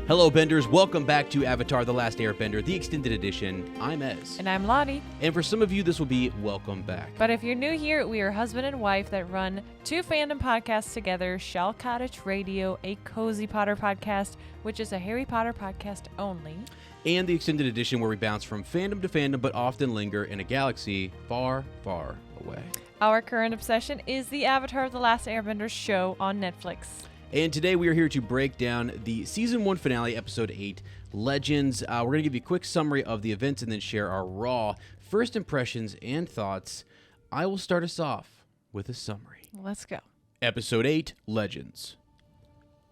Hello, Benders. Welcome back to Avatar: The Last Airbender, the extended edition. I'm Ez. And I'm Lottie. And for some of you, this will be welcome back. But if you're new here, we are husband and wife that run two fandom podcasts together, Shell Cottage Radio, a Cozy Potter podcast, which is a Harry Potter podcast only. And the extended edition where we bounce from fandom to fandom, but often linger in a galaxy far, far away. Our current obsession is the Avatar: The Last Airbender show on Netflix. And today we are here to break down the Season 1 finale, Episode 8, Legends. We're going to give you a quick summary of the events and then share our raw first impressions and thoughts. I will start us off with a summary. Let's go. Episode 8, Legends.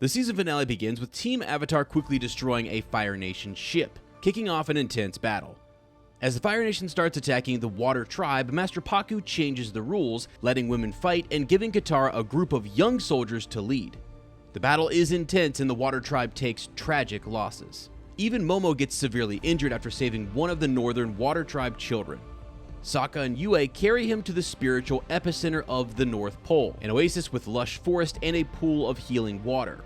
The season finale begins with Team Avatar quickly destroying a Fire Nation ship, kicking off an intense battle. As the Fire Nation starts attacking the Water Tribe, Master Pakku changes the rules, letting women fight and giving Katara a group of young soldiers to lead. The battle is intense and the Water Tribe takes tragic losses. Even Momo gets severely injured after saving one of the Northern Water Tribe children. Sokka and Yue carry him to the spiritual epicenter of the North Pole, an oasis with lush forest and a pool of healing water.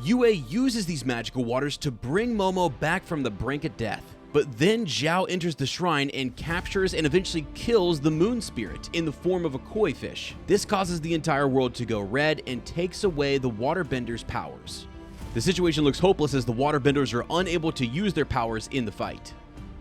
Yue uses these magical waters to bring Momo back from the brink of death. But then Zhao enters the shrine and captures and eventually kills the moon spirit in the form of a koi fish. This causes the entire world to go red and takes away the waterbenders' powers. The situation looks hopeless as the waterbenders are unable to use their powers in the fight.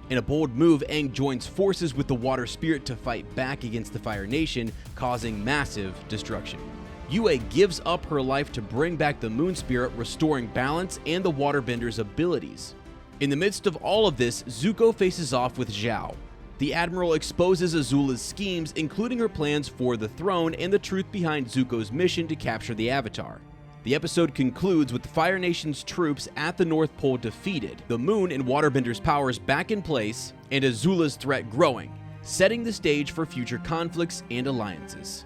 In a bold move, Aang joins forces with the water spirit to fight back against the Fire Nation, causing massive destruction. Yue gives up her life to bring back the moon spirit, restoring balance and the waterbenders' abilities. In the midst of all of this, Zuko faces off with Zhao. The Admiral exposes Azula's schemes, including her plans for the throne and the truth behind Zuko's mission to capture the Avatar. The episode concludes with the Fire Nation's troops at the North Pole defeated, the Moon and Waterbenders' powers back in place, and Azula's threat growing, setting the stage for future conflicts and alliances.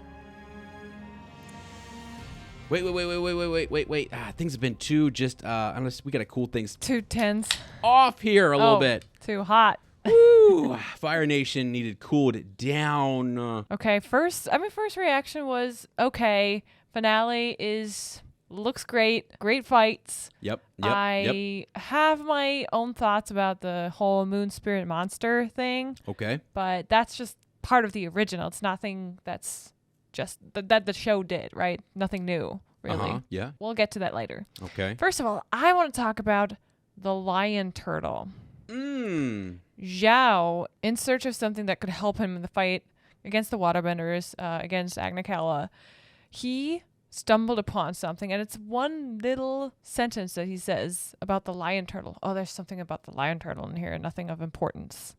Wait. Things have been too just, unless we got to cool things Too tense. off here a little bit. Too hot. Woo! Fire Nation needed cooled down. Okay, first reaction was, okay, finale looks great. Great fights. Yep. I have my own thoughts about the whole moon spirit monster thing. Okay. But that's just part of the original. It's nothing that's just that the show did, right? Nothing new, really. Yeah. We'll get to that later. Okay. First of all, I want to talk about the lion turtle. Zhao, in search of something that could help him in the fight against the waterbenders, against Agnikella, he stumbled upon something, and it's one little sentence that he says about the lion turtle. Oh, there's something about the lion turtle in here, nothing of importance.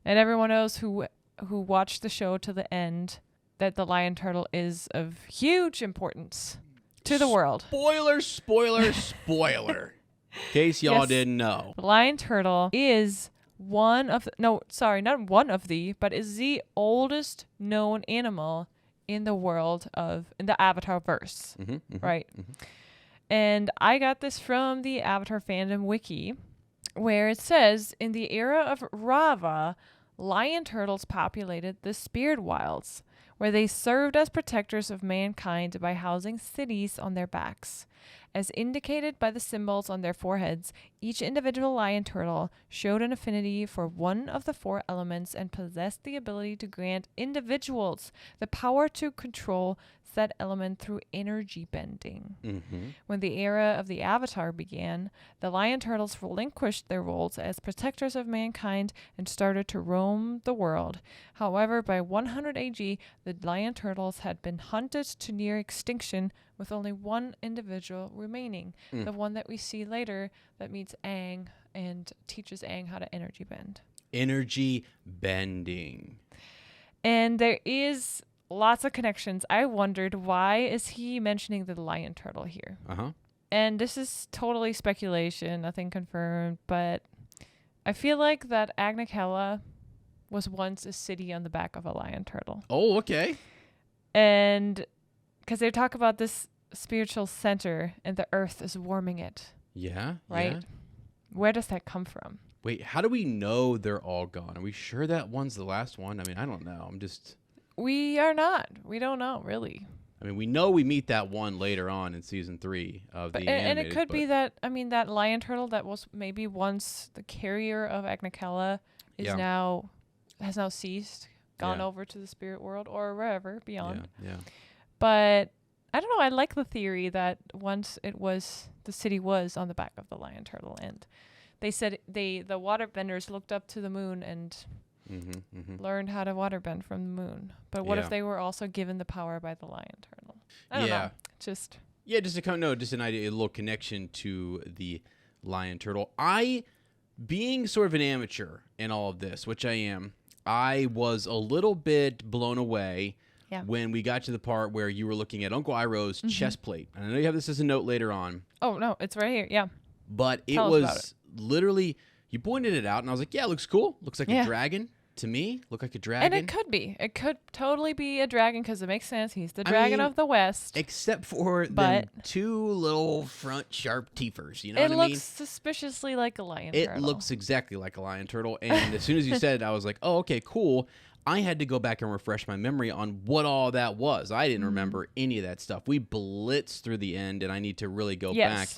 And everyone knows who watched the show to the end that the lion turtle is of huge importance to the world. Spoiler. In case y'all didn't know. The lion turtle is but is the oldest known animal in the world in the Avatar verse. Right? And I got this from the Avatar fandom wiki, where it says, in the era of Rava, lion turtles populated the spirit wilds, where they served as protectors of mankind by housing cities on their backs. As indicated by the symbols on their foreheads, each individual lion turtle showed an affinity for one of the four elements and possessed the ability to grant individuals the power to control said element through energy bending. When the era of the Avatar began, the lion turtles relinquished their roles as protectors of mankind and started to roam the world. However, by 100 AG, the lion turtles had been hunted to near extinction, with only one individual remaining, the one that we see later that meets Aang and teaches Aang how to energy bend. Energy bending. And there is lots of connections. I wondered, why is he mentioning the lion turtle here? And this is totally speculation, nothing confirmed, but I feel like that Agnikella was once a city on the back of a lion turtle. Oh, okay. And because they talk about this spiritual center and the earth is warming it. Yeah. Right? Yeah. Where does that come from? Wait, how do we know they're all gone? Are we sure that one's the last one? I mean, I don't know. We are not. We don't know, really. I mean, we know we meet that one later on in season 3 of the animated. And it could be that, I mean, that lion turtle that was maybe once the carrier of Agnicella has now ceased, gone over to the spirit world or wherever beyond. Yeah. But I don't know. I like the theory that once the city was on the back of the lion turtle, and they said the waterbenders looked up to the moon and learned how to waterbend from the moon. But what if they were also given the power by the lion turtle? I don't know. Just an idea, a little connection to the lion turtle. Being sort of an amateur in all of this, which I am, I was a little bit blown away when we got to the part where you were looking at Uncle Iroh's chest plate. And I know you have this as a note later on. Oh, no, it's right here. Yeah. But it was literally, you pointed it out, and I was like, yeah, it looks cool. Looks like a dragon. To me, look like a dragon. And it could be. It could totally be a dragon because it makes sense. He's the dragon of the West. Except for the 2 little front sharp teethers. You know what I mean? It looks suspiciously like a lion turtle. It looks exactly like a lion turtle. And as soon as you said it, I was like, oh, okay, cool. I had to go back and refresh my memory on what all that was. I didn't remember any of that stuff. We blitzed through the end, and I need to really go back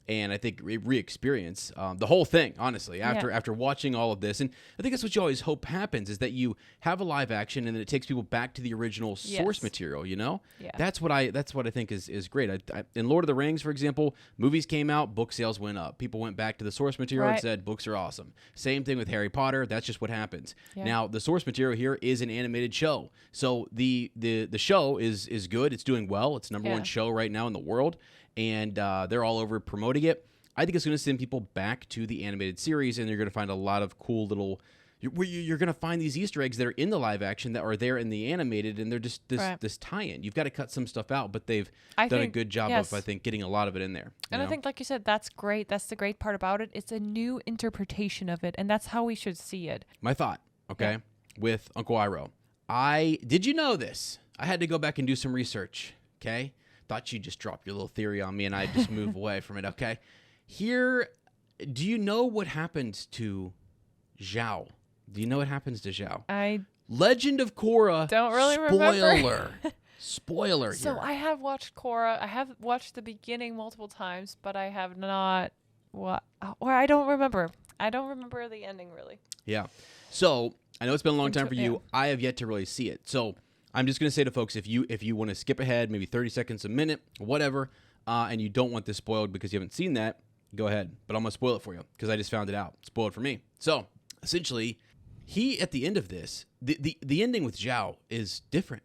and I think re-experience the whole thing, honestly, after watching all of this. And I think that's what you always hope happens, is that you have a live action and then it takes people back to the original source material, you know? Yeah. That's what I think is great. In Lord of the Rings, for example, movies came out, book sales went up. People went back to the source material and said, books are awesome. Same thing with Harry Potter. That's just what happens. Yeah. Now, the source material here is an animated show. So the show is good. It's doing well. It's number 1 show right now in the world. And they're all over promoting it. I think it's going to send people back to the animated series, and you're going to find a lot of cool little... You're going to find these Easter eggs that are in the live action that are there in the animated, and they're just this tie-in. You've got to cut some stuff out, but they've done a good job of, I think, getting a lot of it in there. And I think, like you said, that's great. That's the great part about it. It's a new interpretation of it, and that's how we should see it. My thought, with Uncle Iroh. Did you know this? I had to go back and do some research, okay? Thought you'd just drop your little theory on me and I'd just move away from it, okay? Here, do you know what happened to Zhao? Do you know what happens to Zhao? Legend of Korra. Don't really remember. Spoiler here. So I have watched Korra. I have watched the beginning multiple times, but I have not... Or I don't remember. I don't remember the ending, really. Yeah. So, I know it's been a long time for you. Yeah. I have yet to really see it. So... I'm just going to say to folks, if you want to skip ahead, maybe 30 seconds, a minute, whatever, and you don't want this spoiled because you haven't seen that, go ahead. But I'm going to spoil it for you because I just found it out. Spoiled for me. So, essentially, at the end of this, the ending with Zhao is different.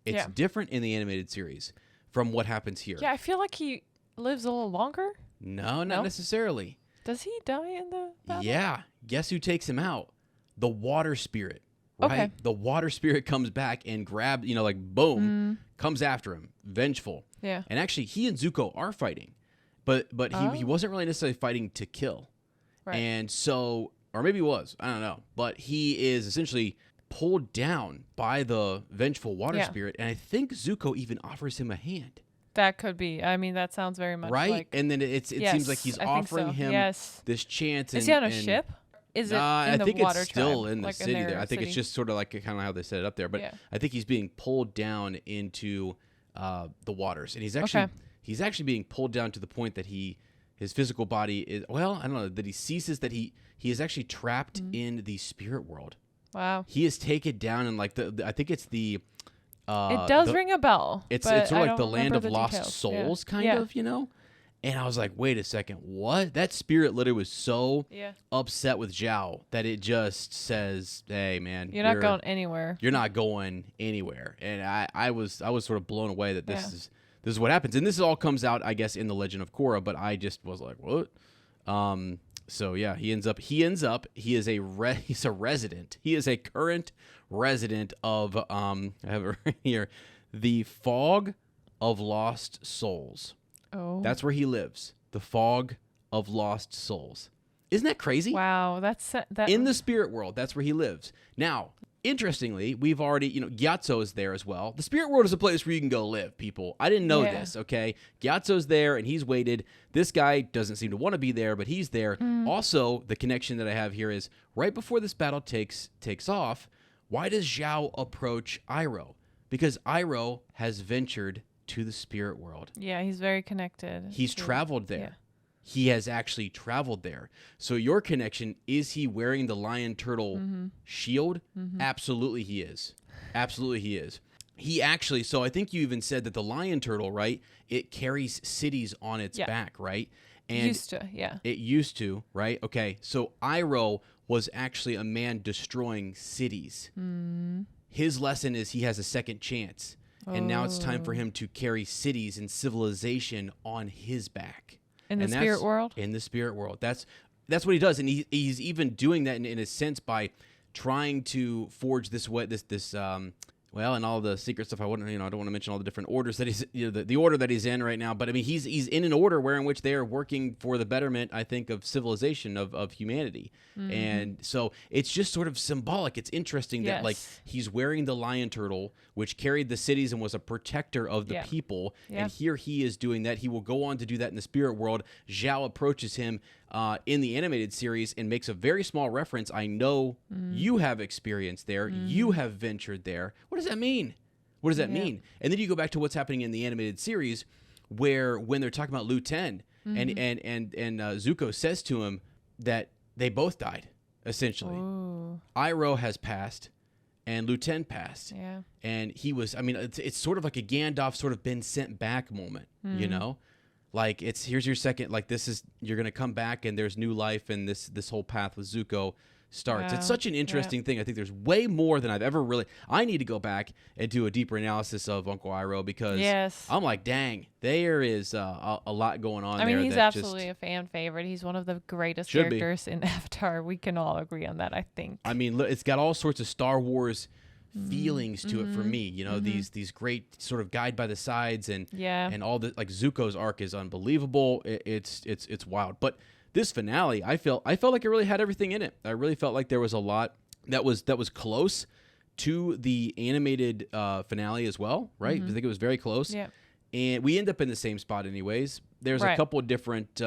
It's different in the animated series from what happens here. Yeah, I feel like he lives a little longer. No, not necessarily. Does he die in the battle? Yeah. Guess who takes him out? The water spirit. Right? Okay. The water spirit comes back and boom, comes after him, vengeful. Yeah. And actually, he and Zuko are fighting, but he wasn't really necessarily fighting to kill. Right. And so, or maybe he was, I don't know. But he is essentially pulled down by the vengeful water spirit, and I think Zuko even offers him a hand. That could be. I mean, that sounds very much like... And then it seems like he's offering him this chance. Is he on a ship? Is it I think water it's still tribe, in the city there. I think it's just sort of like kind of how they set it up there. But I think he's being pulled down into the waters, and he's actually being pulled down to the point that his physical body is, well, I don't know, that he ceases, that he is actually trapped in the spirit world. Wow. He is taken down in like I think it's the... it does ring a bell. It's sort of like the land of lost souls, kind of, you know? And I was like, wait a second, what? That spirit literally was so upset with Zhao that it just says, hey, man. You're not going anywhere. You're not going anywhere. And I was sort of blown away that this is what happens. And this all comes out, I guess, in The Legend of Korra, but I just was like, what? So, yeah, he is he's a resident. He is a current resident of, I have it right here, the Fog of Lost Souls. Oh. That's where he lives. The Fog of Lost Souls. Isn't that crazy? Wow, that's that. In the spirit world, that's where he lives. Now, interestingly, we've already, Gyatso is there as well. The spirit world is a place where you can go live, people. I didn't know this, okay? Gyatso's there, and he's waited. This guy doesn't seem to want to be there, but he's there. Also, the connection that I have here is right before this battle takes off, why does Zhao approach Iroh? Because Iroh has ventured to the spirit world. Yeah, he's very connected. He's traveled there. Yeah. He has actually traveled there. So your connection, is he wearing the lion turtle shield? Absolutely he is. Absolutely he is. He actually, so I think you even said that the lion turtle, right, it carries cities on its back, right? And used to, yeah. It used to, right? Okay, so Iroh was actually a man destroying cities. His lesson is he has a second chance. And now it's time for him to carry cities and civilization on his back. In the spirit world? In the spirit world. That's what he does. And he's even doing that in a sense by trying to forge this well, and all the secret stuff. I don't want to mention all the different orders that he's, the order that he's in right now. But I mean, he's in an order in which they are working for the betterment, I think, of civilization, of humanity. And so it's just sort of symbolic. It's interesting that like he's wearing the lion turtle, which carried the cities and was a protector of the people. And here he is doing that. He will go on to do that in the spirit world. Zhao approaches him in the animated series and makes a very small reference. I know you have experience there. You have ventured there. What does that mean? What does that mean? And then you go back to what's happening in the animated series, where when they're talking about Lu Ten and Zuko says to him that they both died, essentially. Ooh. Iroh has passed and Lu Ten passed. Yeah. And he was, I mean, it's sort of like a Gandalf sort of been sent back moment, you know? Like, here's your second, like, you're going to come back and there's new life and this whole path with Zuko starts. Wow. It's such an interesting thing. I think there's way more than I've ever I need to go back and do a deeper analysis of Uncle Iroh, because I'm like, dang, there is a lot going on there. I mean, he's absolutely a fan favorite. He's one of the greatest characters in Avatar. We can all agree on that, I think. I mean, it's got all sorts of Star Wars feelings to it for me, these great sort of guide by the sides and all the, like, Zuko's arc is unbelievable. It's wild. But this finale, I felt like it really had everything in it. I really felt like there was a lot that was close to the animated finale as well, right? I think it was very close. Yeah. And we end up in the same spot anyways. There's a couple of different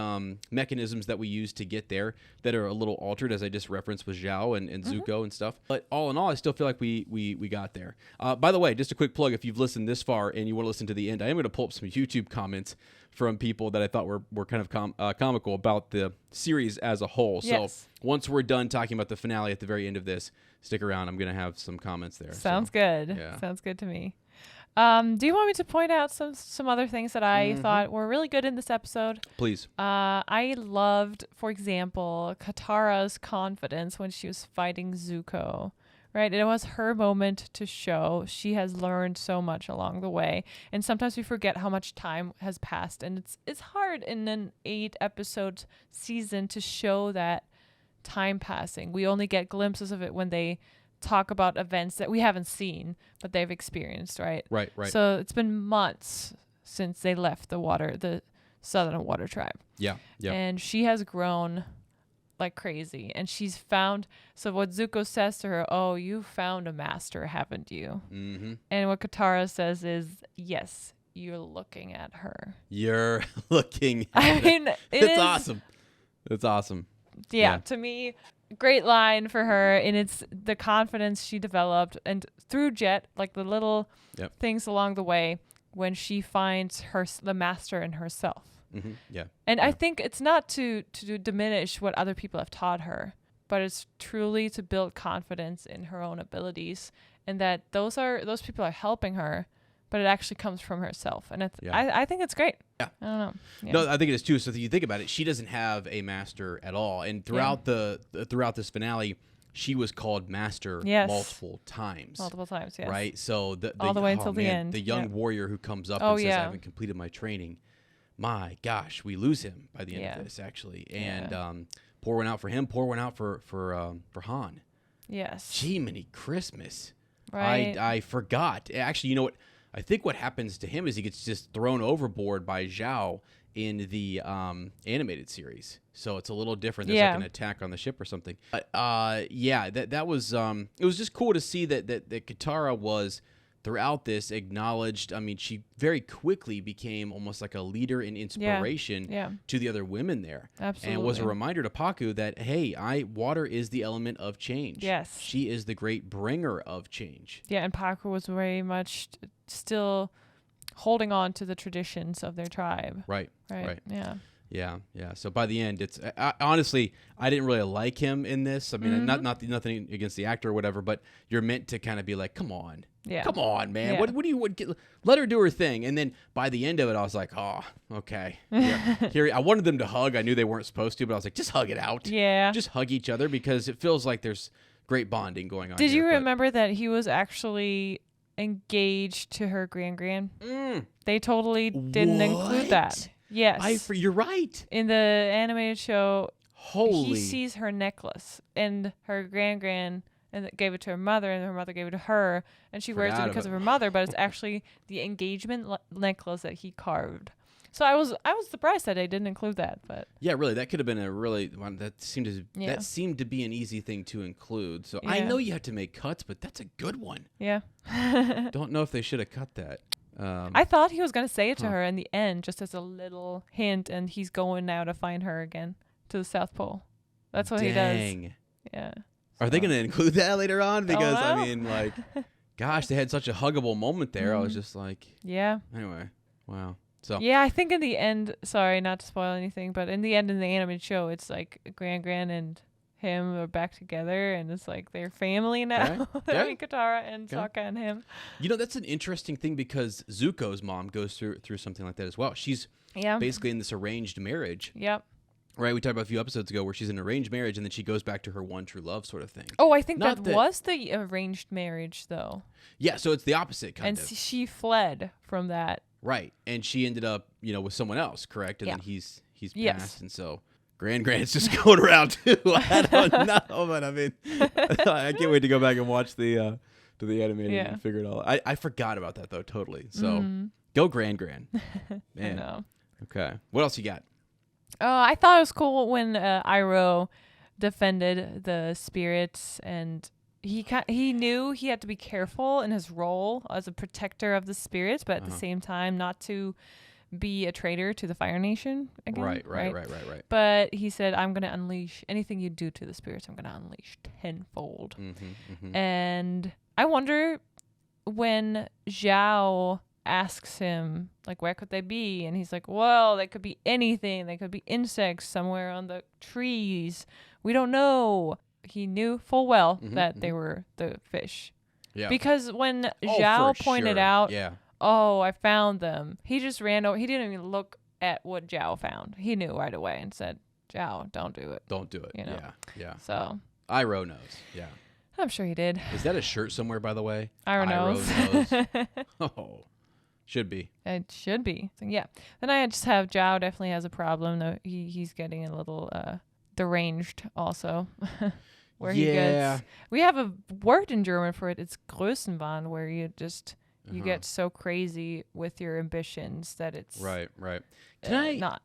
mechanisms that we use to get there that are a little altered, as I just referenced with Zhao and Zuko and stuff. But all in all, I still feel like we got there. By the way, just a quick plug, if you've listened this far and you want to listen to the end, I am going to pull up some YouTube comments from people that I thought were kind of comical about the series as a whole. So once we're done talking about the finale at the very end of this, stick around. I'm going to have some comments there. Sounds good. Yeah. Sounds good to me. Do you want me to point out some other things that I thought were really good in this episode? Please. I loved, for example, Katara's confidence when she was fighting Zuko, right? It was her moment to show she has learned so much along the way. And sometimes we forget how much time has passed. And it's hard in an 8-episode season to show that time passing. We only get glimpses of it when they talk about events that we haven't seen, but they've experienced, right? Right. So it's been months since they left the Southern Water Tribe. Yeah. And she has grown like crazy. And she's found, so what Zuko says to her, oh, you found a master, haven't you? Mm-hmm. And what Katara says is, yes, you're looking at her. You're looking at I mean, it's awesome. It's awesome. Yeah, to me, great line for her, and it's the confidence she developed, and through Jet, like the little things along the way when she finds the master in herself. Mm-hmm. Yeah, and I think it's not to diminish what other people have taught her, but it's truly to build confidence in her own abilities, and that those people are helping her, but it actually comes from herself, and I think it's great. Yeah, I don't know. Yeah. No, I think it is too. So if you think about it, she doesn't have a master at all, and throughout throughout this finale, she was called master multiple times. Yes. Right. So all the way until the end. The young warrior who comes up and says, "I haven't completed my training." My gosh, we lose him by the end of this, actually, and pour one out for him. Pour one out for Han. Yes. Jiminy Christmas. Right. I forgot. Actually, you know what? I think what happens to him is he gets just thrown overboard by Zhao in the animated series. So it's a little different. There's like an attack on the ship or something. But that was it was just cool to see that Katara was throughout this acknowledged. I mean, she very quickly became almost like a leader and inspiration to the other women there. Absolutely. And was a reminder to Paku that, hey, water is the element of change. Yes. She is the great bringer of change. Yeah, and Paku was very much still holding on to the traditions of their tribe. Right. Yeah. Yeah. So by the end, it's honestly, I didn't really like him in this. I mean, nothing against the actor or whatever, but you're meant to kind of be like, come on, man. Yeah. What do you let her do her thing? And then by the end of it, I was like, oh, okay. Yeah. Here, I wanted them to hug. I knew they weren't supposed to, but I was like, just hug it out. Yeah. Just hug each other because it feels like there's great bonding going on. Did here, you remember that he was actually engaged to her grand? They totally didn't include that. Yes. You're right. In the animated show, he sees her necklace, and her grand and gave it to her mother, and her mother gave it to her, and she wears it because of her mother, but it's actually the engagement necklace that he carved. So I was surprised that they didn't include that, but yeah, really, that could have been a really that seemed to be an easy thing to include. So I know you have to make cuts, but that's a good one. Yeah. Don't know if they should have cut that. I thought he was going to say it to her in the end, just as a little hint, and he's going now to find her again to the South Pole. That's what he does. Yeah. Are they going to include that later on? Because, I mean, like, gosh, they had such a huggable moment there. I was just like... Yeah. Anyway, wow. So yeah, I think in the end, sorry, not to spoil anything, but in the end in the animated show, it's like Gran and him are back together, and it's like they're family now. Okay. Katara and Sokka and him. You know, that's an interesting thing because Zuko's mom goes through something like that as well. She's basically in this arranged marriage. Yep. Right, we talked about a few episodes ago where she's in an arranged marriage and then she goes back to her one true love sort of thing. Oh, I think that was the arranged marriage, though. Yeah, so it's the opposite kind of. And she fled from that. Right, and she ended up, with someone else, correct? And then he's passed, and so Grand's just going around too. I don't know, but I mean, I can't wait to go back and watch the animated and figure it all out. I forgot about that though, totally. So go Gran. Man. I know. Okay, what else you got? I thought it was cool when Iroh defended the spirits, and he knew he had to be careful in his role as a protector of the spirits, but at the same time not to be a traitor to the Fire Nation again. Right. But he said, I'm going to unleash anything you do to the spirits. I'm going to unleash tenfold. And I wonder when Zhao asks him, like, where could they be? And he's like, well, they could be anything. They could be insects somewhere on the trees. We don't know. He knew full well that they were the fish. Yeah. Because when Zhao pointed out, I found them, he just ran over. He didn't even look at what Zhao found. He knew right away and said, Zhao, don't do it. Don't do it. Yeah. So Iroh knows. Yeah. I'm sure he did. Is that a shirt somewhere, by the way? Iroh knows. Oh. Should be. It should be. So, yeah. Then I just have Zhao definitely has a problem. Though he's getting a little deranged also. Where he gets... We have a word in German for it. It's Größenwahn, where you just... You get so crazy with your ambitions that it's... Right. Not...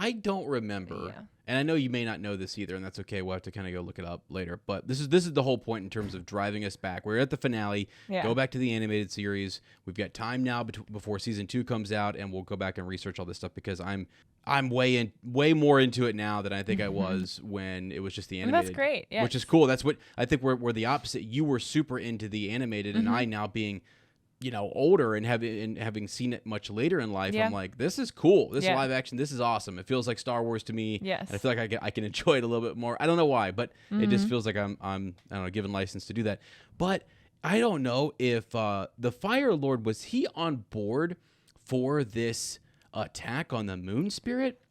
I don't remember, and I know you may not know this either, and that's okay. We'll have to kind of go look it up later. But this is the whole point in terms of driving us back. We're at the finale. Yeah. Go back to the animated series. We've got time now before season 2 comes out, and we'll go back and research all this stuff because I'm way more into it now than I think I was when it was just the animated. And that's great, yeah. Which is cool. That's what I think we're the opposite. You were super into the animated, and I now being older and having seen it much later in life, I'm like, this is cool. This live action, this is awesome. It feels like Star Wars to me. Yes. And I feel like I can enjoy it a little bit more. I don't know why, but it just feels like I'm I don't know, given license to do that. But I don't know if the Fire Lord, was he on board for this attack on the Moon Spirit?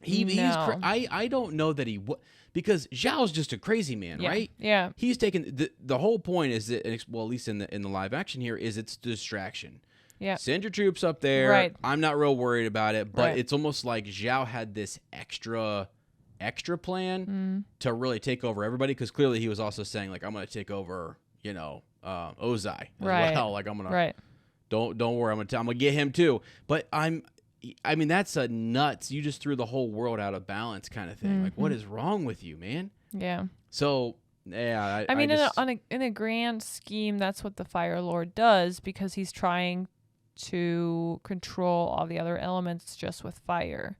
No. I don't know that he would. Because Zhao's just a crazy man, right? Yeah. He's taken the whole point is that, well, at least in the live action here, is it's distraction. Yeah. Send your troops up there. Right. I'm not real worried about it, but it's almost like Zhao had this extra plan to really take over everybody, because clearly he was also saying, like, I'm going to take over, Ozai as well. Like, I'm going to don't worry, I'm going to get him too. But I mean, that's a nuts. You just threw the whole world out of balance kind of thing. Like, what is wrong with you, man? Yeah. So, yeah. I mean, in a grand scheme, that's what the Fire Lord does, because he's trying to control all the other elements just with fire.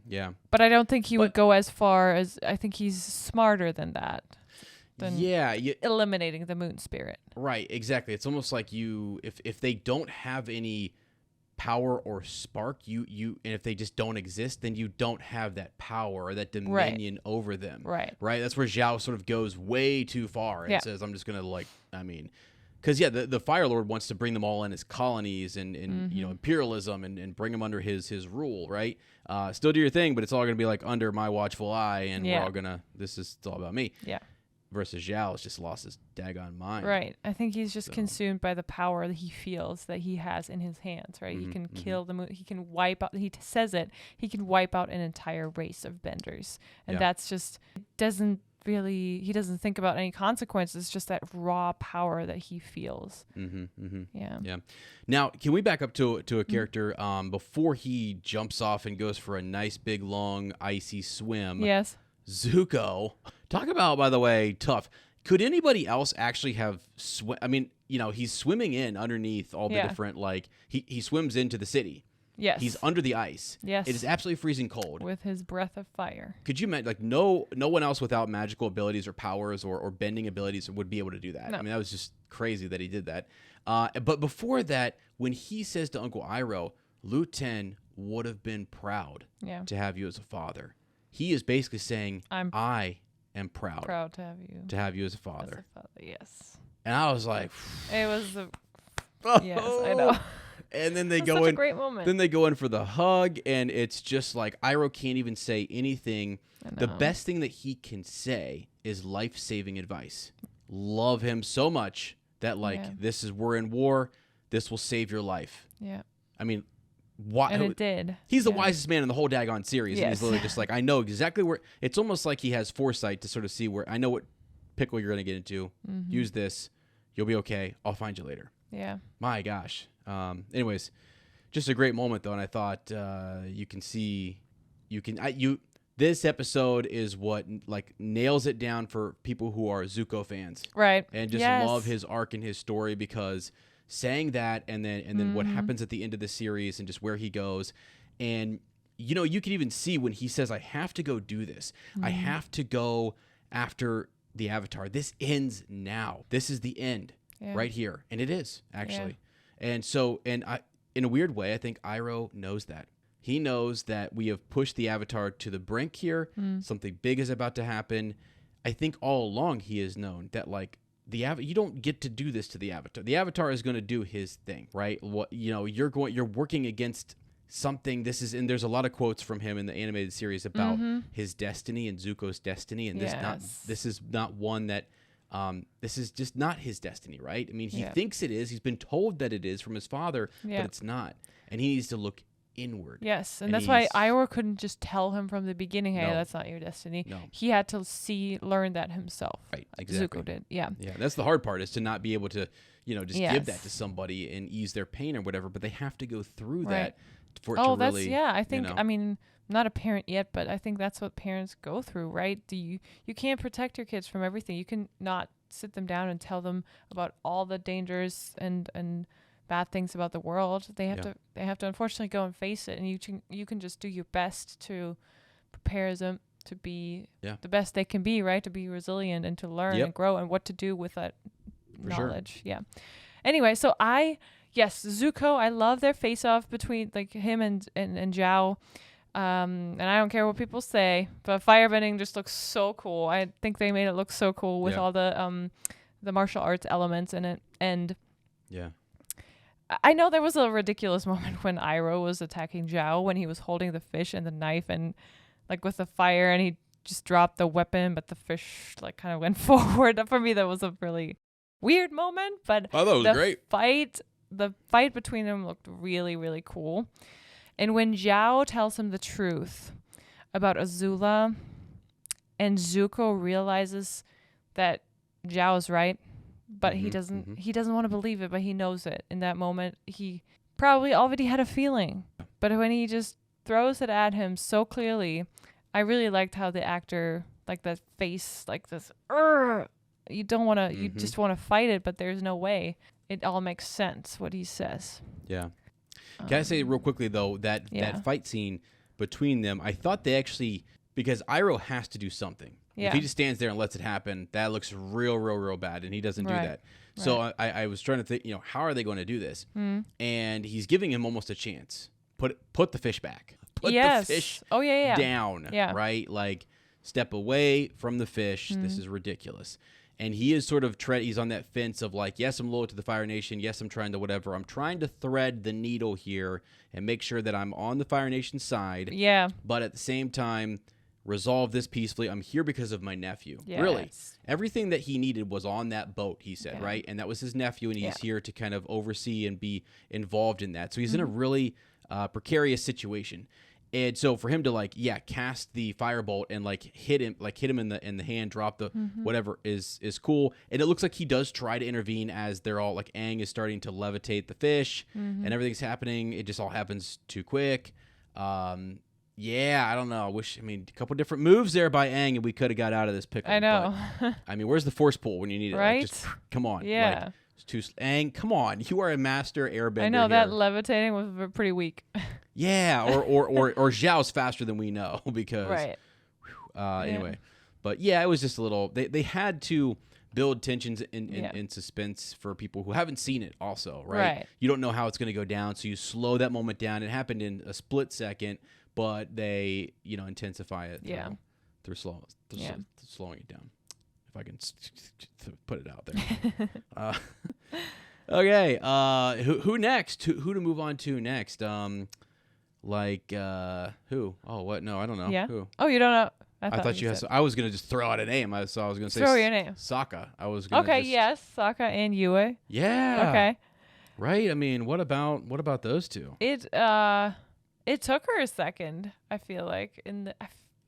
Yeah. But I don't think he would go as far as... I think he's smarter than that. Than eliminating the Moon Spirit. Right, exactly. It's almost like if they don't have any power or spark, and if they just don't exist, then you don't have that power or that dominion over them. Right. That's where Zhao sort of goes way too far and says, I'm just gonna because the Fire Lord wants to bring them all in as colonies and imperialism and bring them under his rule, right? Still do your thing, but it's all gonna be like under my watchful eye, and we're all gonna it's all about me. Yeah. Versus Zhao has just lost his daggone mind. Right. I think he's just consumed by the power that he feels that he has in his hands, right? He can kill he can wipe out, he says it, he can wipe out an entire race of benders. And that's just, he doesn't think about any consequences, just that raw power that he feels. Yeah. Now, can we back up to a character before he jumps off and goes for a nice big long icy swim? Yes. Zuko, talk about, by the way, tough. Could anybody else actually have he's swimming in underneath all the different, like, he swims into the city. Yes. He's under the ice. Yes. It is absolutely freezing cold. With his breath of fire. Could you imagine, like, no one else without magical abilities or powers or bending abilities would be able to do that? No. I mean, that was just crazy that he did that. But before that, when he says to Uncle Iroh, Lu Ten would have been proud to have you as a father. He is basically saying, I am proud to have you as a father. Yes. And I was like, it was yes, I know. And then they That's go such in. A great moment. Then they go in for the hug, and it's just like Iroh can't even say anything. The best thing that he can say is life-saving advice. Love him so much that we're in war. This will save your life. Yeah. I mean, why? And it did. He's the wisest man in the whole daggone series. Yes. And he's literally just like, I know exactly where. It's almost like he has foresight to sort of see where, I know what pickle you're going to get into. Use this. You'll be okay. I'll find you later. Yeah. My gosh. Anyways, just a great moment though. And I thought this episode is what like nails it down for people who are Zuko fans. Right. And just love his arc and his story, because saying that and then what happens at the end of the series and just where he goes. And, you can even see when he says, I have to go do this. I have to go after the Avatar. This ends now. This is the end right here. And it is, actually. Yeah. And so, in a weird way, I think Iroh knows that. He knows that we have pushed the Avatar to the brink here. Something big is about to happen. I think all along he has known that, like, you don't get to do this to the Avatar. The Avatar is going to do his thing, right? You're working against something. And there's a lot of quotes from him in the animated series about his destiny and Zuko's destiny, and this is not one that this is just not his destiny, right? I mean, he thinks it is. He's been told that it is from his father, but it's not, and he needs to look inward. Yes, and that's why Iroh couldn't just tell him from the beginning, hey, that's not your destiny. No. He had to learn that himself. Right, exactly. Zuko did, yeah. Yeah, that's the hard part, is to not be able to, just give that to somebody and ease their pain or whatever, but they have to go through that for it to really, I think, I mean, I'm not a parent yet, but I think that's what parents go through, right? You can't protect your kids from everything. You can not sit them down and tell them about all the dangers and bad things about the world. They have to unfortunately go and face it, and you can just do your best to prepare them to be the best they can be, right? To be resilient and to learn and grow and what to do with that knowledge. Sure. Yeah. Anyway, so Zuko, I love their face off between like him and Zhao. And I don't care what people say, but firebending just looks so cool. I think they made it look so cool with all the martial arts elements in it. And I know there was a ridiculous moment when Iroh was attacking Zhao, when he was holding the fish and the knife and like with the fire, and he just dropped the weapon, but the fish like kind of went forward. For me, that was a really weird moment, but I thought it was great. The fight between them looked really, really cool. And when Zhao tells him the truth about Azula, and Zuko realizes that Zhao is right, but he doesn't want to believe it, but he knows it. In that moment, he probably already had a feeling. But when he just throws it at him so clearly, I really liked how the actor, like that face, like this, you don't want to, you just want to fight it, but there's no way. It all makes sense, what he says. Yeah. Can I say real quickly, though, that fight scene between them, I thought they actually, because Iroh has to do something. Yeah. If he just stands there and lets it happen, that looks real bad, and he doesn't do that. So I was trying to think, how are they going to do this? And he's giving him almost a chance. Put the fish back. Put the fish down. Yeah. Right? Like, step away from the fish. This is ridiculous. And he is sort of he's on that fence of like, yes, I'm loyal to the Fire Nation. Yes, I'm trying to whatever. I'm trying to thread the needle here and make sure that I'm on the Fire Nation side. Yeah. But at the same time, resolve this peacefully. I'm here because of my nephew. Yes. Really. Everything that he needed was on that boat, he said, right? And that was his nephew, and he's here to kind of oversee and be involved in that. So he's in a really precarious situation. And so for him to cast the firebolt and hit him in the hand, drop the whatever is cool. And it looks like he does try to intervene as they're all Aang is starting to levitate the fish and everything's happening. It just all happens too quick. Yeah, I don't know. A couple different moves there by Aang and we could have got out of this pickle. I know. But, where's the force pull when you need it? Right? Just come on. Yeah. Aang, come on. You are a master airbender. I know here. that levitating was pretty weak. Yeah, or Zhao's faster than we know because anyway. But yeah, it was just a little they had to build tensions in suspense for people who haven't seen it also, right? You don't know how it's going to go down, so you slow that moment down. It happened in a split second, but they, intensify it through slowing it down. If I can put it out there. Okay, who next? Who to move on to next? Who? Oh, what? No, I don't know. Yeah. Who? Oh, you don't know? I thought you had. I was gonna just throw out a name. I was gonna say throw your name. Sokka. I was gonna. Okay. Yes, Sokka and Yue. Yeah. Okay. Right. What about those two? It took her a second. I feel like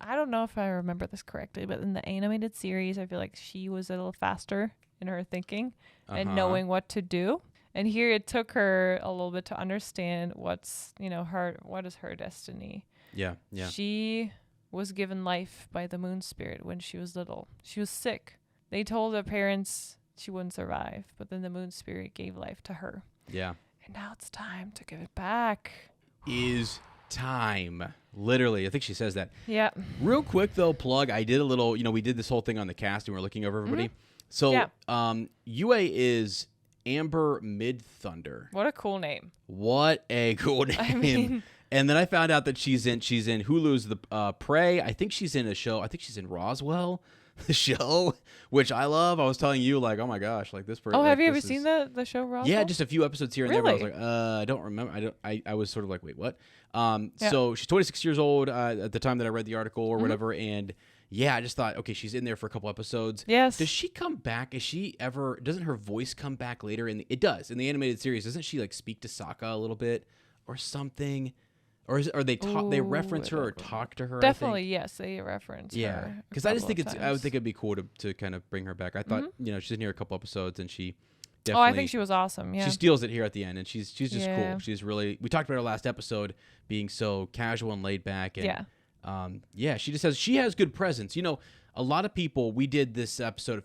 I don't know if I remember this correctly, but in the animated series, I feel like she was a little faster in her thinking and knowing what to do. And here it took her a little bit to understand what is her destiny. Yeah. She was given life by the moon spirit when she was little. She was sick. They told her parents she wouldn't survive, but then the moon spirit gave life to her. Yeah. And now it's time to give it back. Is time. Literally, I think she says that. Yeah. Real quick though, plug. I did a little. We did this whole thing on the cast, and we're looking over everybody. So, Yue is Amber Mid-Thunder. What a cool name. What a cool name. I mean, and then I found out that she's in Hulu's The Prey. I think she's in a show. I think she's in Roswell, the show, which I love. I was telling you, oh my gosh, this person. Oh, have you ever seen the show Roswell? Yeah, just a few episodes here and there. But I was Really? I don't remember. I was sort of wait, what? So she's 26 years old at the time that I read the article or whatever, and yeah, I just thought, okay, she's in there for a couple episodes. Yes. Does she come back? Doesn't her voice come back later? It does. In the animated series, doesn't she speak to Sokka a little bit or something? Or they reference her or talk to her? Definitely, yes, they reference her. Yeah, because I just think I would think it'd be cool to kind of bring her back. I thought, she's in here a couple episodes and she definitely. Oh, I think she was awesome. Yeah. She steals it here at the end, and she's just cool. She's really. We talked about her last episode being so casual and laid back, and she has good presence. A lot of people. We did this episode.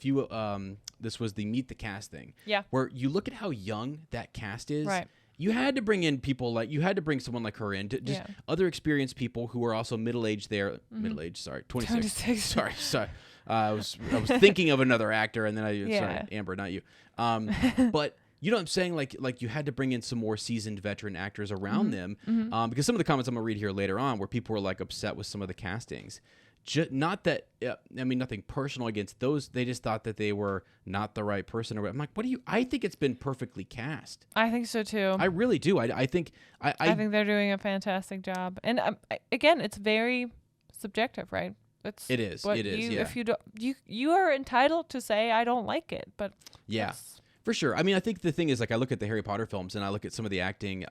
This was the Meet the Cast thing. Yeah. Where you look at how young that cast is. Right. You had to bring in people you had to bring someone like her in, just other experienced people who are also middle-aged there. Middle-aged, sorry, 26. Sorry. I was thinking of another actor, and then sorry, Amber, not you. But you know what I'm saying? Like you had to bring in some more seasoned veteran actors around them, because some of the comments I'm gonna read here later on, where people were upset with some of the castings. Not that nothing personal against those. They just thought that they were not the right person. I'm like, I think it's been perfectly cast. I think so too. I really do. I think I think they're doing a fantastic job. And again, it's very subjective, right? It is. Yeah. If you are entitled to say I don't like it, but yeah. For sure. I think the thing is, I look at the Harry Potter films and I look at some of the acting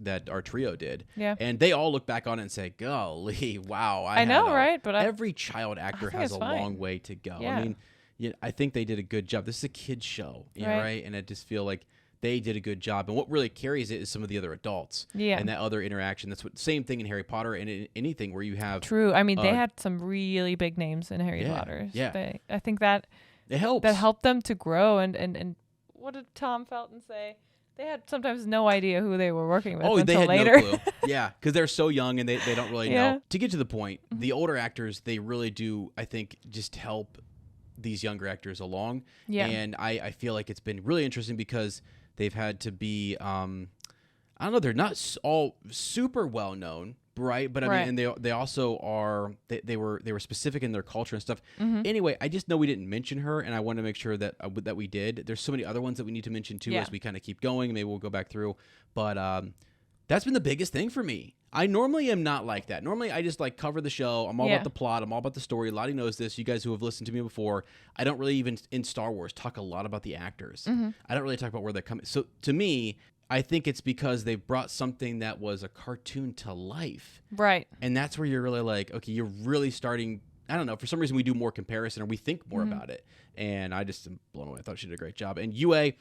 that our trio did. Yeah. And they all look back on it and say, golly, wow. I know, right? But every child actor has a long way to go. Yeah. I think they did a good job. This is a kid's show, right? And I just feel like they did a good job. And what really carries it is some of the other adults. Yeah. And that other interaction. That's same thing in Harry Potter and in anything where you have. True. They had some really big names in Harry Potter. Yeah. I think that it helps. That helped them to grow and what did Tom Felton say? They had sometimes no idea who they were working with until they had later. No clue. Yeah, because they're so young and they don't really know. To get to the point, the older actors, they really do, I think, just help these younger actors along. Yeah. And I feel like it's been really interesting because they've had to be, I don't know, they're not all super well known, right? But I mean, and they also are, they were specific in their culture and stuff. Anyway, I just know we didn't mention her, and I want to make sure that that we did. There's so many other ones that we need to mention too as we kind of keep going. Maybe we'll go back through, but that's been the biggest thing for me. I normally am not like that. Normally, I just like cover the show. I'm all about the plot. I'm all about the story. Lottie knows this. You guys who have listened to me before, I don't really even in Star Wars talk a lot about the actors. I don't really talk about where they're coming. So to me, I think it's because they brought something that was a cartoon to life. Right. And that's where you're really like, okay, you're really starting. I don't know. For some reason, we do more comparison or we think more about it. And I just am blown away. I thought she did a great job. And Yue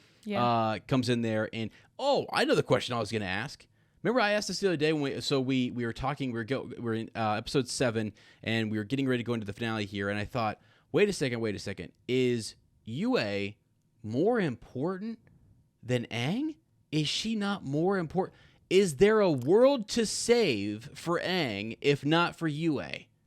comes in there. And, I know the question I was going to ask. Remember, I asked this the other day when we were talking. We were in episode 7, and we were getting ready to go into the finale here. And I thought, wait a second. Is Yue more important than Aang? Is she not more important? Is there a world to save for Aang if not for Yue?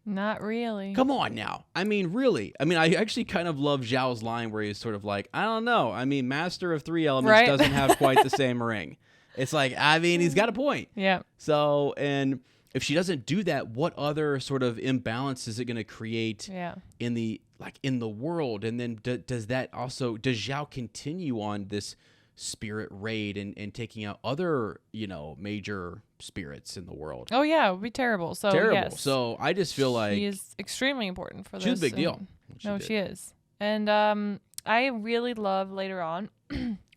Not really. Come on now. I mean, really. I mean, I actually kind of love Zhao's line where he's sort of like, I don't know. I mean, Master of 3 Elements doesn't have quite the same ring. It's like, I mean, he's got a point. Yeah. So, and if she doesn't do that, what other sort of imbalance is it going to create in the world? And then does Zhao continue on this spirit raid and taking out other, major spirits in the world? Oh yeah, it would be terrible. So yes. So I just feel like she is extremely important for this. She's a big deal. She is. And I really love later on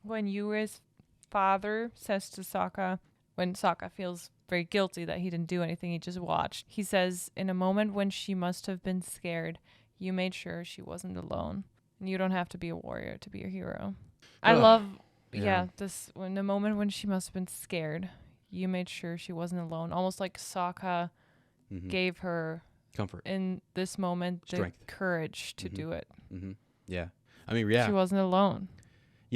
when Yue's father says to Sokka, when Sokka feels very guilty that he didn't do anything, he just watched. He says, in a moment when she must have been scared, you made sure she wasn't alone. And you don't have to be a warrior to be a hero. I love this, when the moment when she must have been scared, you made sure she wasn't alone. Almost like Sokka gave her comfort in this moment, strength, the courage to do it. Yeah. I mean, yeah. She wasn't alone.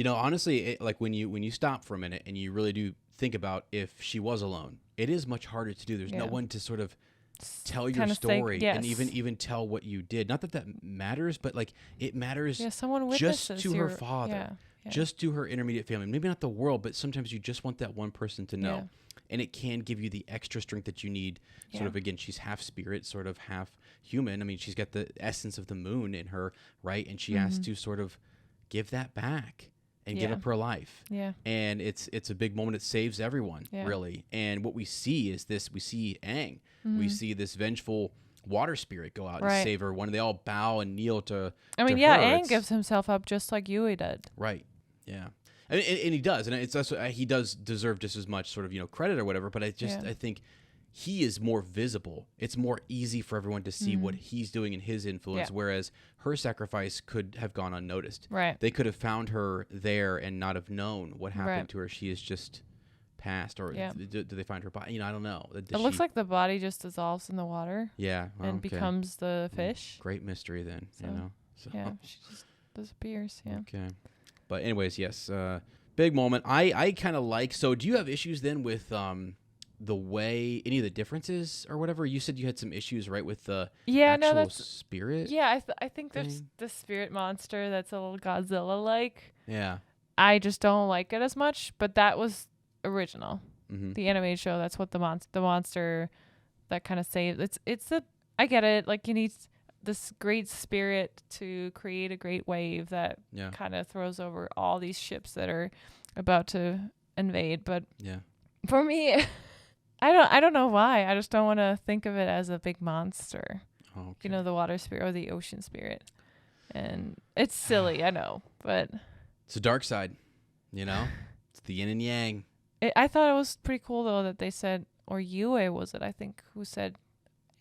Honestly, like when you stop for a minute and you really do think about if she was alone, it is much harder to do. There's no one to sort of tell your story and even tell what you did. Not that matters, but like it matters someone just to her father, just to her intermediate family. Maybe not the world, but sometimes you just want that one person to know. And it can give you the extra strength that you need. Sort of, again, she's half spirit, sort of half human. I mean, she's got the essence of the moon in her, right? And she has to sort of give that back and give up her life. Yeah. And it's a big moment. It saves everyone, really. And what we see is this. We see Aang. We see this vengeful water spirit go out and save her. When they all bow and kneel to Aang gives himself up just like Yue did. Right. Yeah. And he does. And it's also, he does deserve just as much sort of, credit or whatever. But I think he is more visible. It's more easy for everyone to see what he's doing in his influence, whereas her sacrifice could have gone unnoticed. Right. They could have found her there and not have known what happened to her. She is just passed, or do they find her body? I don't know. It looks like the body just dissolves in the water. Yeah. Well, and becomes the fish. Great mystery then, So. Yeah, she just disappears. Yeah. Okay. But anyways, yes, big moment. I kind of like, so do you have issues then with the way, any of the differences or whatever? You said you had some issues, right, with the actual spirit? Yeah, I think there's the spirit monster that's a little Godzilla-like. Yeah. I just don't like it as much, but that was original. The animated show, that's what the monster that kind of saves. I get it, like you need this great spirit to create a great wave that kind of throws over all these ships that are about to invade. But for me, I don't know why. I just don't want to think of it as a big monster. Oh, okay. The water spirit or the ocean spirit. And it's silly, I know, but it's a dark side, It's the yin and yang. I thought it was pretty cool though that they said, or Yue was it, I think, who said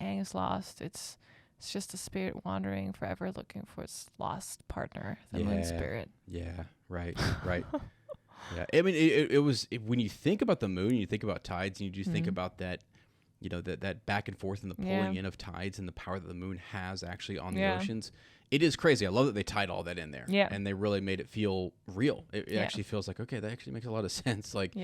Aang is lost. It's just a spirit wandering forever looking for its lost partner, the moon spirit. Yeah, right. Yeah, I mean, it was, when you think about the moon, you think about tides, and you just think about that, that back and forth and the pulling in of tides and the power that the moon has actually on the oceans. It is crazy. I love that they tied all that in there. Yeah. And they really made it feel real. It actually feels like, okay, that actually makes a lot of sense. Like,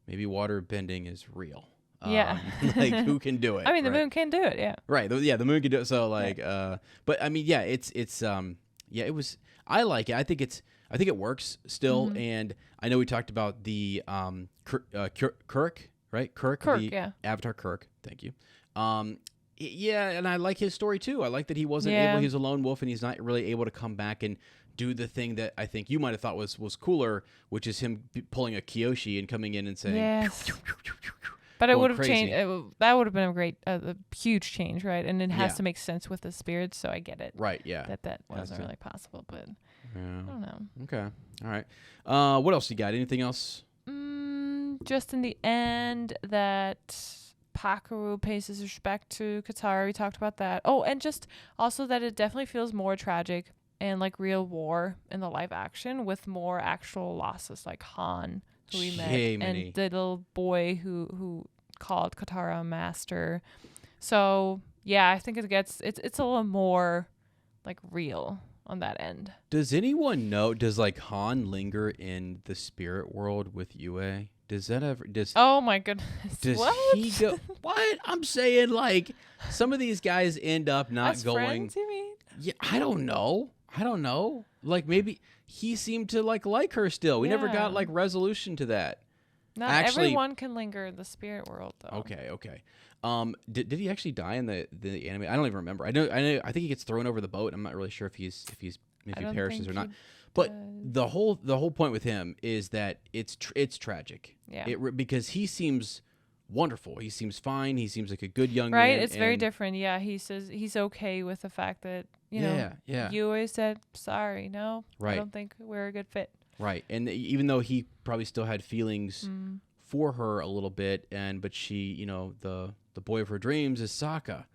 maybe water bending is real. Like, who can do it? I mean, the moon can do it, Right. The moon can do it. So, like, but I mean, it's Yeah, it was. I like it. I think it works still. And I know we talked about the Kirk, right? Kirk, the Avatar Kirk. Thank you. Yeah, and I like his story too. I like that he wasn't able. He's a lone wolf, and he's not really able to come back and do the thing that I think you might have thought was cooler, which is him pulling a Kyoshi and coming in and saying. Yes. But it would have changed. That would have been a huge change, right? And it has to make sense with the spirits, so I get it. Right. Yeah. That wasn't really possible, but I don't know. Okay. All right. What else you got? Anything else? Just in the end, that Pakaru pays his respect to Katara. We talked about that. Oh, and just also that it definitely feels more tragic and like real war in the live action with more actual losses, like Han, who we met, and the little boy who called Katara a master. So yeah, I think it's a little more like real on that end. Does anyone know? Does like Han linger in the spirit world with Yue? Does that ever? Oh my goodness! Does what? he go? What? I'm saying, like, some of these guys end up not As going. Friends, you mean? Yeah, I don't know. Like maybe he seemed to like her still. We never got like resolution to that. Not everyone can linger in the spirit world, though. Okay. Did he actually die in the anime? I don't even remember. I know. I think he gets thrown over the boat. I'm not really sure if he perishes or not. But the whole point with him is that it's tragic. Yeah. Because he seems wonderful. He seems fine. He seems like a good young man. Right. It's very different. Yeah. He says he's okay with the fact that you always said sorry. No. Right. I don't think we're a good fit. Right. And even though he probably still had feelings for her a little bit, but she, the boy of her dreams is Sokka.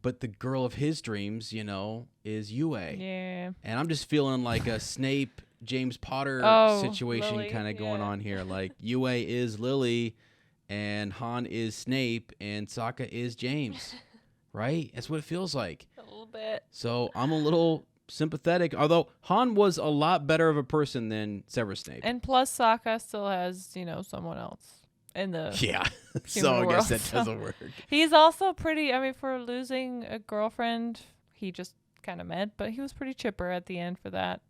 But the girl of his dreams, is Yue. Yeah. And I'm just feeling like a Snape, James Potter situation kind of going on here. Like Yue is Lily and Han is Snape and Sokka is James. Right? That's what it feels like. A little bit. So I'm a little sympathetic, although Han was a lot better of a person than Severus Snape. And plus Sokka still has, someone else in the so I guess that so doesn't work. He's also pretty, for losing a girlfriend, he just kind of met, but he was pretty chipper at the end for that,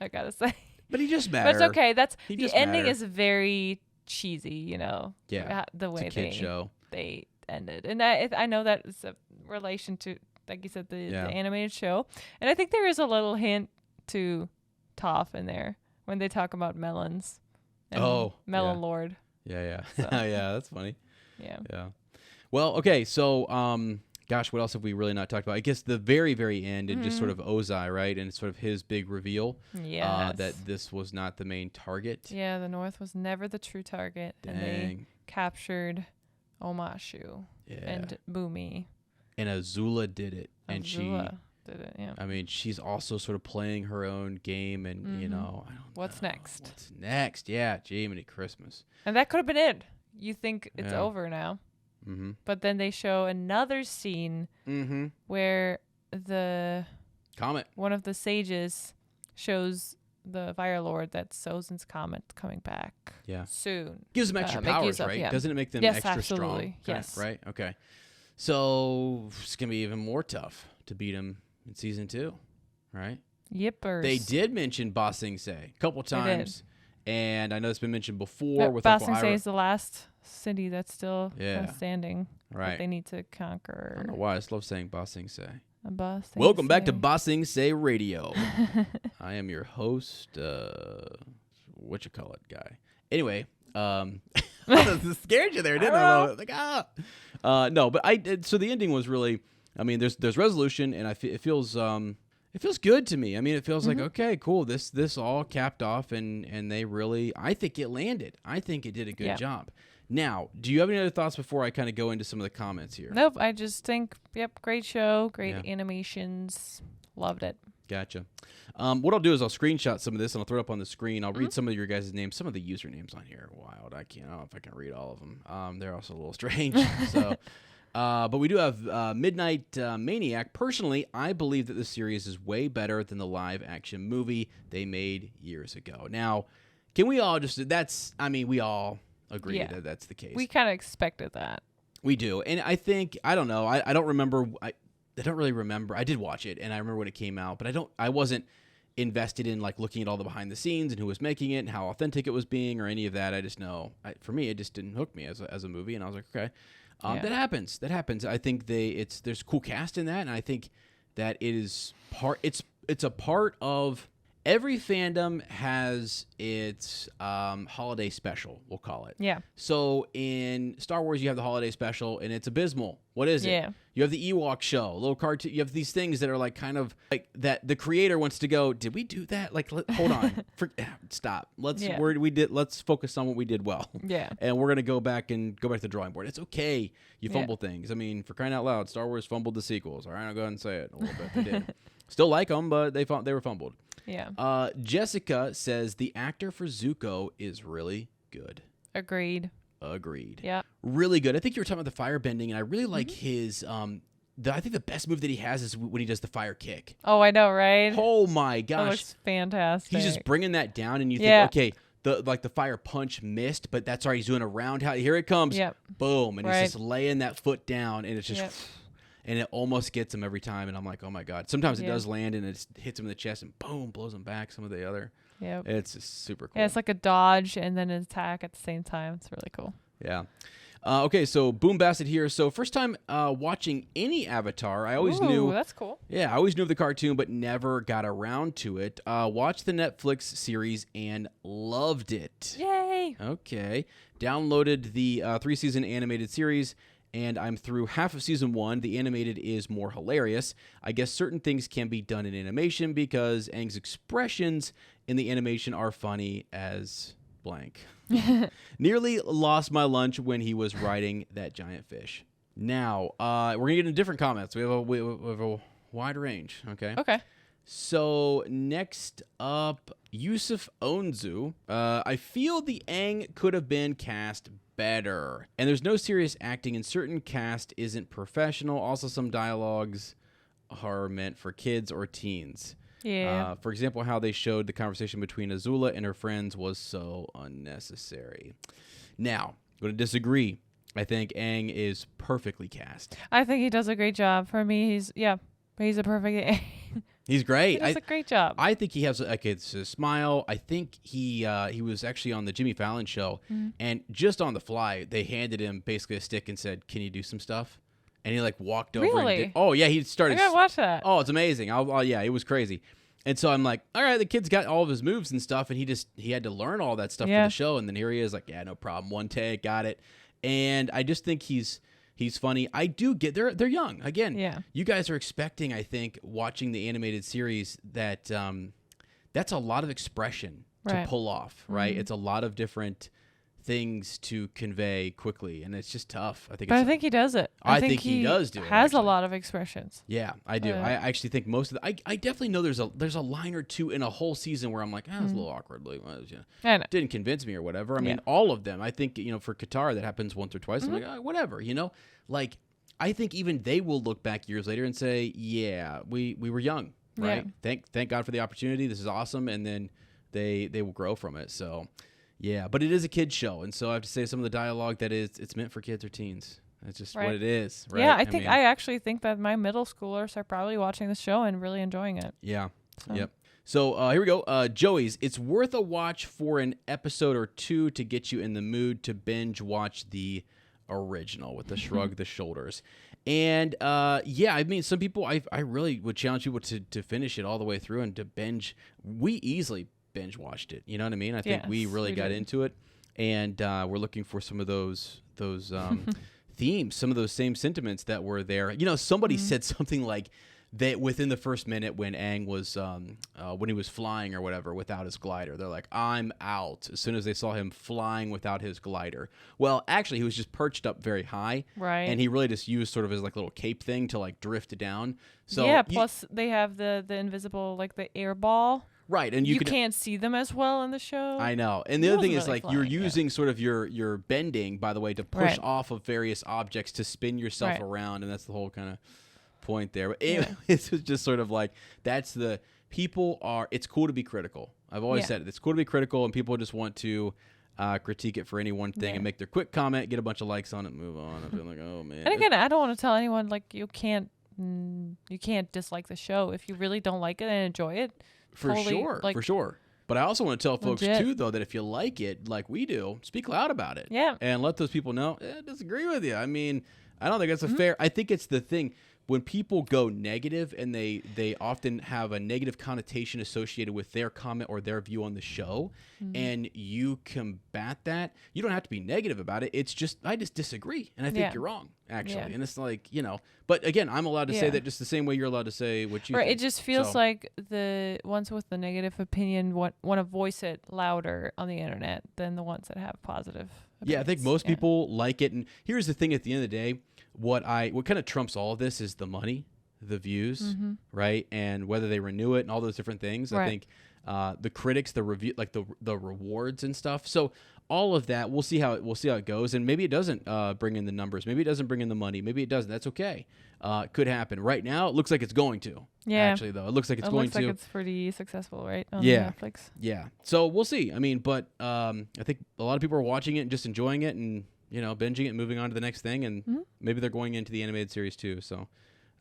I gotta say. But he just met But it's her. okay. The ending is very cheesy, Yeah. The way it's a kid show. They ended. And I know that it's a relation to, like you said, the animated show. And I think there is a little hint to Toph in there when they talk about melons. And Melon Lord. Yeah. So. Yeah, that's funny. Yeah. Well, okay, so gosh, what else have we really not talked about? I guess the very, very end and just sort of Ozai, right? And it's sort of his big reveal that this was not the main target. Yeah, the North was never the true target. Dang. And they captured Omashu and Bumi. And Azula did it. And Azula did it, yeah. I mean, she's also sort of playing her own game and, I don't know. What's next? What's next? Yeah, Jiminy Christmas. And that could have been it. You think it's over now. Mm-hmm. But then they show another scene where one of the sages shows the Fire Lord that Sozin's comet coming back soon. Gives them extra powers, right? Yeah. Doesn't it make them extra absolutely. strong? Yes. Right? Okay. So it's going to be even more tough to beat him in season 2, right? Yippers. They did mention Ba Sing Se a couple times. And I know it's been mentioned before with Ba Uncle Sing Se Iroh. is the last city that's still standing. Right. That they need to conquer. I don't know why. I just love saying Ba Sing Se. Welcome back to Ba Sing Se Radio. I am your host, guy. Anyway, scared you there, didn't I? Like, no, but so the ending was really, there's resolution, and it feels good to me. It feels like, okay, cool. This all capped off, and they really, I think it landed. I think it did a good job. Now, do you have any other thoughts before I kind of go into some of the comments here? Nope. I just think, great show, great animations. Loved it. Gotcha. What I'll do is I'll screenshot some of this and I'll throw it up on the screen. I'll read some of your guys' names. Some of the usernames on here are wild. I don't know if I can read all of them. They're also a little strange. So, but we do have Midnight Maniac. Personally, I believe that the series is way better than the live-action movie they made years ago. Now, can we all we all agree that that's the case. We kind of expected that. We do. And I think, I don't know, I don't remember, don't really remember. I did watch it, and I remember when it came out, but I wasn't invested in like looking at all the behind the scenes and who was making it and how authentic it was being or any of that. I just know, for me, it just didn't hook me as a movie, and I was like, okay, that happens. I think there's a cool cast in that, and I think that it is it's a part of. Every fandom has its holiday special, we'll call it. Yeah. So in Star Wars, you have the holiday special, and it's abysmal. What is it? Yeah. You have the Ewok show, a little cartoon. You have these things that are like kind of like that. The creator wants to go. Did we do that? Like, hold on, stop. Let's focus on what we did well. Yeah. And we're gonna go back to the drawing board. It's okay. You fumble things. I mean, for crying out loud, Star Wars fumbled the sequels. All right, I'll go ahead and say it a little bit. They did. Still like them, but they were fumbled. Yeah. Jessica says the actor for Zuko is really good. Agreed. Yeah. Really good. I think you were talking about the fire bending, and I really like his. I think the best move that he has is when he does the fire kick. Oh, I know, right? Oh my gosh, that looks fantastic. He's just bringing that down, and you think, okay, the fire punch missed, but that's all right. He's doing a roundhouse. Here it comes. Yep. Boom, and he's just laying that foot down, and it's just. Yep. And it almost gets him every time, and I'm like, oh my god. Sometimes it does land, and it hits him in the chest, and boom, blows him back. Some of the other, it's just super cool. Yeah, it's like a dodge and then an attack at the same time. It's really cool. Yeah. Okay, so Boom Bassett here. So first time watching any Avatar. I always knew. That's cool. Yeah, I always knew of the cartoon, but never got around to it. Watched the Netflix series and loved it. Yay! Okay, downloaded the 3-season animated series. And I'm through half of season 1. The animated is more hilarious. I guess certain things can be done in animation because Aang's expressions in the animation are funny as blank. Nearly lost my lunch when he was riding that giant fish. Now, we're going to get into different comments. We have a wide range, okay? Okay. So next up, Yusuf Onzu. I feel the Aang could have been cast better. And there's no serious acting, and certain cast isn't professional. Also, some dialogues are meant for kids or teens. Yeah. For example, how they showed the conversation between Azula and her friends was so unnecessary. Now, I'm going to disagree. I think Aang is perfectly cast. I think he does a great job. For me, he's a perfect Aang. He's great. He does a great job. I think he has a smile. I think he was actually on the Jimmy Fallon show, and just on the fly, they handed him basically a stick and said, "Can you do some stuff?" And he like walked over. Really? And did, oh yeah, he started. I gotta watch that. Oh, it's amazing. Yeah, it was crazy. And so I'm like, all right, the kid's got all of his moves and stuff, and he had to learn all that stuff for the show, and then here he is, like, yeah, no problem, one take, got it. And I just think he's funny. I do get they're young. Again, you guys are expecting, I think, watching the animated series that that's a lot of expression to pull off, right? Mm-hmm. It's a lot of different things to convey quickly, and it's just tough. I think he does it. I think he does do it. Has a lot of expressions. Yeah, I do. I actually think most of the I definitely know there's a line or two in a whole season where I'm like, it's a little awkward. Like, I know. Didn't convince me or whatever. I mean, all of them. I think, for Qatar that happens once or twice. I'm like, whatever, Like, I think even they will look back years later and say, yeah, we were young, right? Yeah. Thank God for the opportunity. This is awesome, and then they will grow from it. So. Yeah, but it is a kid's show, and so I have to say some of the dialogue it's meant for kids or teens. That's just what it is, right? Yeah, I actually think that my middle schoolers are probably watching the show and really enjoying it. Yeah, yep. So here we go. Joey's, it's worth a watch for an episode or two to get you in the mood to binge watch the original with the shrug the shoulders. And I mean, some people, I really would challenge people to finish it all the way through and to binge. We easily binge watched it, you know what I mean? I think we really got into it, and we're looking for some of those themes, some of those same sentiments that were there. Somebody said something like that within the first minute when Aang was when he was flying or whatever without his glider, they're like, I'm out, as soon as they saw him flying without his glider. Well, actually, he was just perched up very high, right? And he really just used sort of his like little cape thing to like drift down. So plus they have the invisible, like the air ball. Right, and you can't see them as well in the show. I know, and the other thing is like you're using sort of your bending, by the way, to push off of various objects to spin yourself around, and that's the whole kind of point there. But anyway, it's just sort of like it's cool to be critical. I've always said it. It's cool to be critical, and people just want to critique it for any one thing and make their quick comment, get a bunch of likes on it, move on. I feel like, oh man. And again, I don't want to tell anyone like you can't you can't dislike the show if you really don't like it and enjoy it. For sure. But I also want to tell folks too, though, that if you like it, like we do, speak loud about it. Yeah. And let those people know, I disagree with you. I mean, I don't think that's a fair. I think it's the thing when people go negative and they often have a negative connotation associated with their comment or their view on the show, and you combat that. You don't have to be negative about it. It's just I just disagree, and I think you're wrong, actually. And it's like, but again, I'm allowed to say that just the same way you're allowed to say what you think. It just feels like the ones with the negative opinion want to voice it louder on the internet than the ones that have positive opinions. Yeah, I think most people like it. And here's the thing: at the end of the day, what kind of trumps all of this is the money, the views, right, and whether they renew it and all those different things. I think the critics, the review, like the rewards and stuff. So all of that, we'll see how it goes, and maybe it doesn't bring in the numbers, maybe it doesn't bring in the money, maybe it doesn't. That's okay. It could happen. Right now, it looks like it's going to. Yeah. Actually, though, it looks like it's going to. It looks like it's pretty successful, right? On Netflix. Yeah. So we'll see. I mean, but I think a lot of people are watching it and just enjoying it and binging it and moving on to the next thing, and maybe they're going into the animated series too. So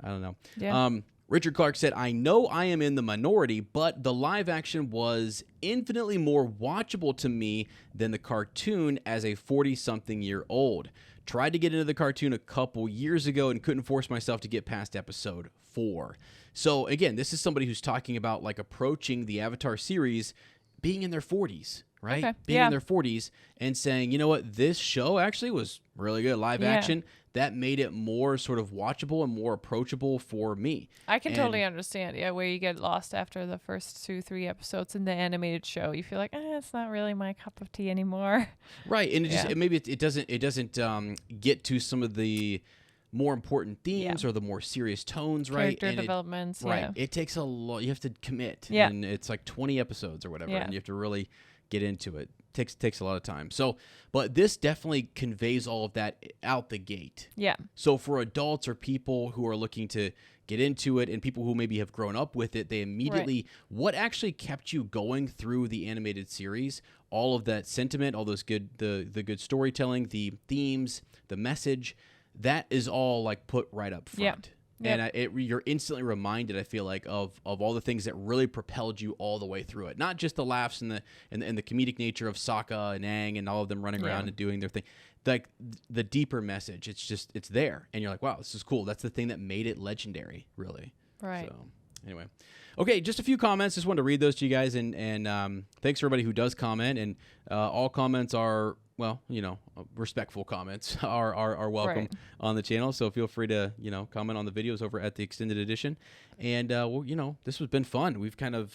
I don't know. Yeah. Richard Clark said, I know I am in the minority, but the live action was infinitely more watchable to me than the cartoon as a 40-something-year-old. Tried to get into the cartoon a couple years ago and couldn't force myself to get past episode 4. So again, this is somebody who's talking about like approaching the Avatar series being in their 40s. Right? Okay. Being in their 40s and saying, you know what, this show actually was really good live action. That made it more sort of watchable and more approachable for me. I can totally understand. Yeah, where you get lost after the first 2-3 episodes in the animated show. You feel like, it's not really my cup of tea anymore. Right. And maybe it doesn't get to some of the more important themes or the more serious tones, right? Character developments. Right. It takes a lot. You have to commit. Yeah. And it's like 20 episodes or whatever. Yeah. And you have to really get into it. Takes a lot of time. So, but this definitely conveys all of that out the gate. Yeah. So for adults or people who are looking to get into it and people who maybe have grown up with it, they immediately, what actually kept you going through the animated series, all of that sentiment, all those good, the good storytelling, the themes, the message, that is all like put right up front. Yeah. Yep. And you're instantly reminded, I feel like, of all the things that really propelled you all the way through it. Not just the laughs and the comedic nature of Sokka and Aang and all of them running around and doing their thing. Like the deeper message, it's there, and you're like, wow, this is cool. That's the thing that made it legendary, really. Right. So anyway, okay, just a few comments. Just wanted to read those to you guys, and thanks for everybody who does comment. And all comments are, well, respectful comments are welcome on the channel. So feel free to, comment on the videos over at the extended edition. And, this has been fun. We've this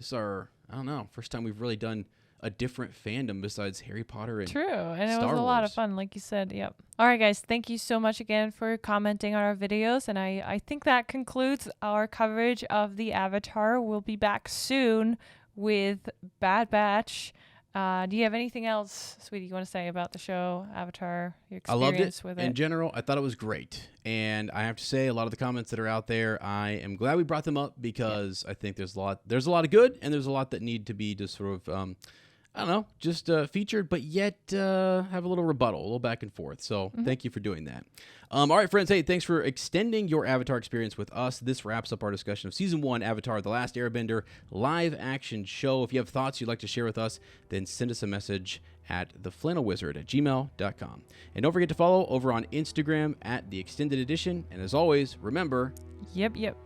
is our, I don't know, first time we've really done a different fandom besides Harry Potter and True. And it was a lot of fun, like you said. Yep. All right, guys. Thank you so much again for commenting on our videos. And I think that concludes our coverage of the Avatar. We'll be back soon with Bad Batch. Do you have anything else, sweetie, you want to say about the show, Avatar, your experience with it? In general, I thought it was great. And I have to say, a lot of the comments that are out there, I am glad we brought them up because I think there's a lot of good and there's a lot that need to be just sort of, I don't know, just featured, but yet have a little rebuttal, a little back and forth. So thank you for doing that. All right, friends. Hey, thanks for extending your Avatar experience with us. This wraps up our discussion of Season 1, Avatar, The Last Airbender, live action show. If you have thoughts you'd like to share with us, then send us a message at theflannelwizard@gmail.com. And don't forget to follow over on Instagram at The Extended Edition. And as always, remember... Yep.